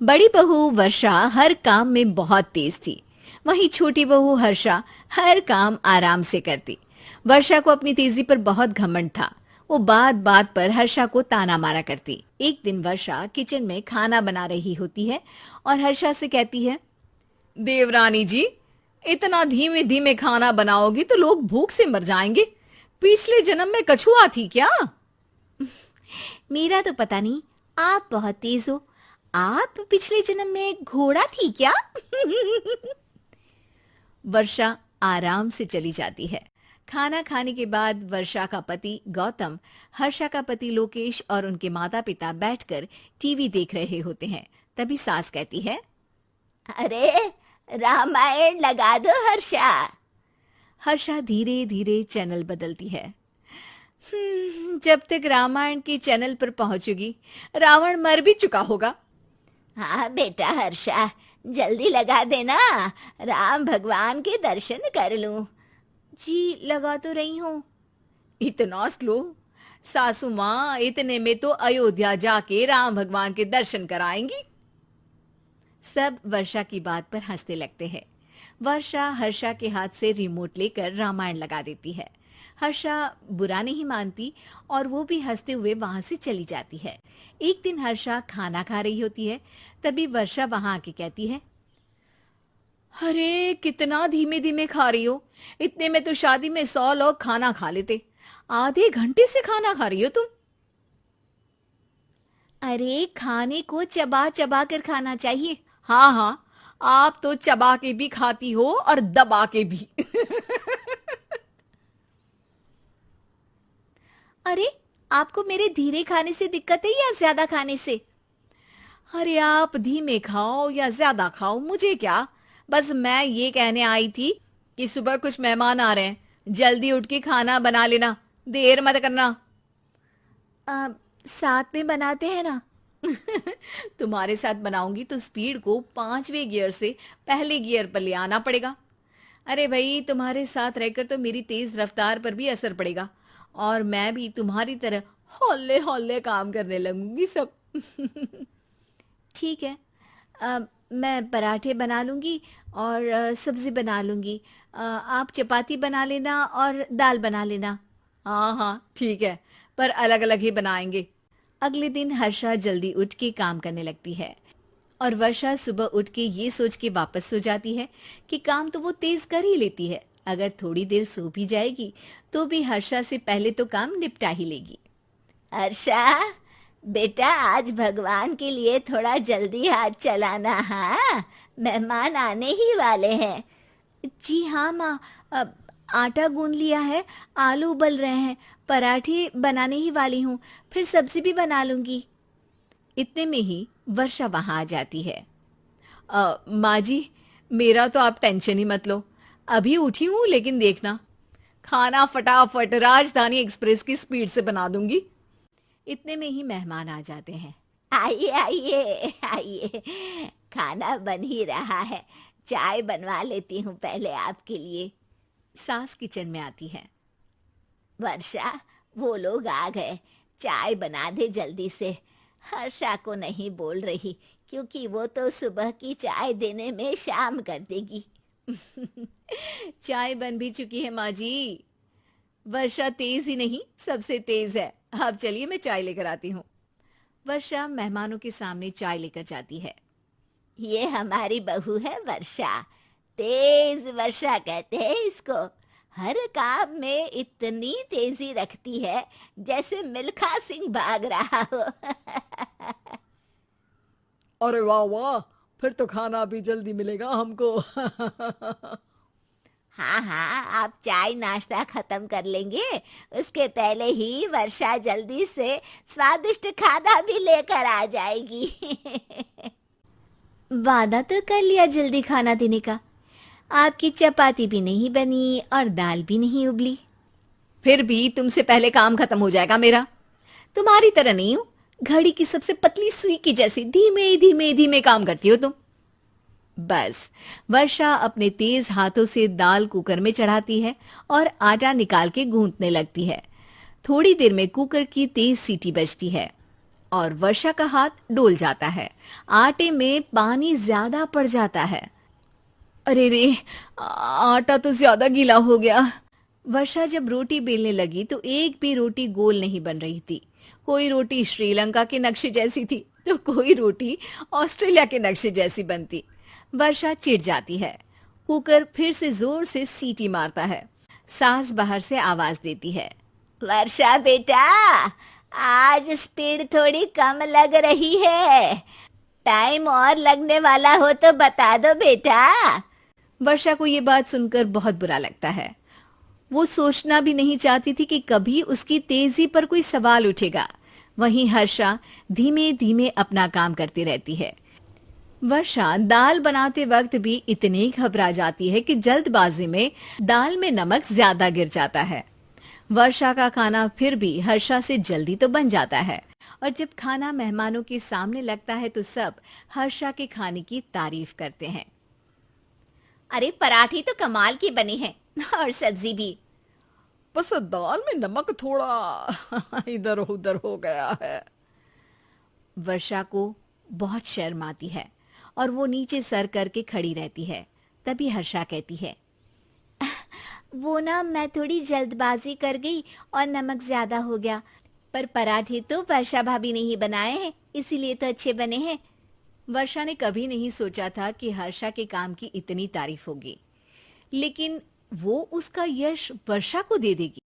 बड़ी बहू वर्षा हर काम में बहुत तेज थी। वहीं छोटी बहू हर्षा हर काम आराम से करती। वर्षा को अपनी तेजी पर बहुत घमंड था। वो बात बात पर हर्षा को ताना मारा करती। एक दिन वर्षा किचन में खाना बना रही होती है और हर्षा से कहती है, देवरानी जी, इतना धीमे धीमे खाना बनाओगी तो लोग भूख से मर जाएंगे। पिछले जन्म में कछुआ थी क्या? मेरा तो पता नहीं, आप बहुत तेज हो। आप पिछले जन्म में घोड़ा थी क्या? वर्षा आराम से चली जाती है। खाना खाने के बाद वर्षा का पति गौतम, हर्षा का पति लोकेश और उनके माता पिता बैठकर टीवी देख रहे होते हैं। तभी सास कहती है, अरे रामायण लगा दो हर्षा। हर्षा धीरे धीरे चैनल बदलती है। जब तक रामायण के चैनल पर पहुंचेगी रावण मर भी चुका होगा। हाँ बेटा हर्षा, जल्दी लगा देना, राम भगवान के दर्शन कर लूं। जी लगा तो रही हूं। इतना स्लो? सासू माँ इतने में तो अयोध्या जाके राम भगवान के दर्शन कराएंगी। सब वर्षा की बात पर हंसने लगते हैं। वर्षा हर्षा के हाथ से रिमोट लेकर रामायण लगा देती है। हर्षा बुरा नहीं मानती और वो भी हंसते हुए वहां से चली जाती है। एक दिन हर्षा खाना खा रही होती है। तभी वर्षा वहां आके कहती है, अरे कितना धीमे धीमे खा रही हो। इतने में तो शादी में 100 लोग खाना खा लेते। आधे घंटे से खाना खा रही हो तुम। अरे खाने को चबा चबा कर खाना चाहिए। हाँ हाँ, आप तो चबा के भी खाती हो और दबा के भी। अरे आपको मेरे धीरे खाने से दिक्कत है या ज्यादा खाने से? अरे आप धीमे खाओ या ज्यादा खाओ मुझे क्या। बस मैं ये कहने आई थी कि सुबह कुछ मेहमान आ रहे हैं, जल्दी उठ के खाना बना लेना, देर मत करना। साथ में बनाते हैं ना। तुम्हारे साथ बनाऊंगी तो स्पीड को 5वें गियर से पहले गियर पर ले आना पड़ेगा। अरे भाई, तुम्हारे साथ रहकर तो मेरी तेज रफ्तार पर भी असर पड़ेगा और मैं भी तुम्हारी तरह हौले हौले काम करने लगूंगी सब। ठीक है, मैं पराठे बना लूंगी और सब्जी बना लूंगी। आप चपाती बना लेना और दाल बना लेना। हाँ हाँ ठीक है, पर अलग अलग ही बनाएंगे। अगले दिन हर्षा जल्दी उठ के काम करने लगती है और वर्षा सुबह उठ के ये सोच के वापस सो जाती है कि काम तो वो तेज कर ही लेती है। अगर थोड़ी देर सो भी जाएगी तो भी हर्षा से पहले तो काम निपटा ही लेगी। हर्षा बेटा, आज भगवान के लिए थोड़ा जल्दी हाथ चलाना। हाँ, मेहमान आने ही वाले हैं। जी हाँ माँ, आटा गूंद लिया है, आलू उबल रहे हैं, पराठे बनाने ही वाली हूँ, फिर सब्जी भी बना लूंगी। इतने में ही वर्षा वहां आ जाती है। माँ जी, मेरा तो आप टेंशन ही मत लो, अभी उठी हूँ, लेकिन देखना खाना फटाफट राजधानी एक्सप्रेस की स्पीड से बना दूंगी। इतने में ही मेहमान आ जाते हैं। आइए आइए आइए, खाना बन ही रहा है, चाय बनवा लेती हूँ पहले आपके लिए। सास किचन में आती है। वर्षा, वो लोग आ गए, चाय बना दे जल्दी से। हर्षा को नहीं बोल रही क्योंकि वो तो सुबह की चाय देने में शाम कर देगी। चाय बन भी चुकी है माँ जी। वर्षा तेज ही नहीं, सबसे तेज है। आप चलिए, मैं चाय लेकर आती हूँ। वर्षा मेहमानों के सामने चाय लेकर जाती है। ये हमारी बहू है वर्षा, तेज वर्षा कहते हैं इसको। हर काम में इतनी तेजी रखती है जैसे मिल्खा सिंह भाग रहा हो। अरे वाह वाह, फिर तो खाना भी जल्दी मिलेगा हमको। हाँ हाँ, आप चाय नाश्ता खत्म कर लेंगे, उसके पहले ही वर्षा जल्दी से स्वादिष्ट खाना भी लेकर आ जाएगी। वादा तो कर लिया जल्दी खाना देने का। आपकी चपाती भी नहीं बनी और दाल भी नहीं उबली। फिर भी तुमसे पहले काम खत्म हो जाएगा मेरा। तुम्हारी तरह नहीं हूं, घड़ी की सबसे पतली सुई की जैसी धीमे धीमे धीमे काम करती हो तुम। बस वर्षा अपने तेज हाथों से दाल कुकर में चढ़ाती है और आटा निकाल के गूंथने लगती है। थोड़ी देर में कुकर की तेज सीटी बजती है और वर्षा का हाथ डोल जाता है। आटे में पानी ज्यादा पड़ जाता है। अरे रे, आटा तो ज्यादा गीला हो गया। वर्षा जब रोटी बेलने लगी तो एक भी रोटी गोल नहीं बन रही थी। कोई रोटी श्रीलंका के नक्शे जैसी थी तो कोई रोटी ऑस्ट्रेलिया के नक्शे जैसी बनती। वर्षा चिढ़ जाती है। कुकर फिर से जोर से सीटी मारता है। सास बाहर से आवाज देती है। वर्षा बेटा, आज स्पीड थोड़ी कम लग रही है। टाइम और लगने वाला हो तो बता दो बेटा। वर्षा को ये बात सुनकर बहुत बुरा लगता है। वो सोचना भी नहीं चाहती थी कि कभी उसकी तेजी पर कोई सवाल उठेगा। वहीं हर्षा धीमे धीमे अपना काम करती रहती है। वर्षा दाल बनाते वक्त भी इतनी घबरा जाती है कि जल्दबाजी में दाल में नमक ज्यादा गिर जाता है। वर्षा का खाना फिर भी हर्षा से जल्दी तो बन जाता है और जब खाना मेहमानों के सामने लगता है तो सब हर्षा के खाने की तारीफ करते हैं। अरे पराठी तो कमाल की बनी है और सब्जी भी। बस दाल में नमक थोड़ा इधर उधर हो गया है। वर्षा को बहुत शर्म आती है और वो नीचे सर करके खड़ी रहती है। तभी हर्षा कहती है, वो ना मैं थोड़ी जल्दबाजी कर गई और नमक ज्यादा हो गया, पर पराठे तो वर्षा भाभी ने ही बनाए हैं, इसीलिए तो अच्छे बने हैं। वर्षा ने कभी नहीं सोचा था कि हर्षा के काम की इतनी तारीफ होगी, लेकिन वो उसका यश वर्षा को दे देगी।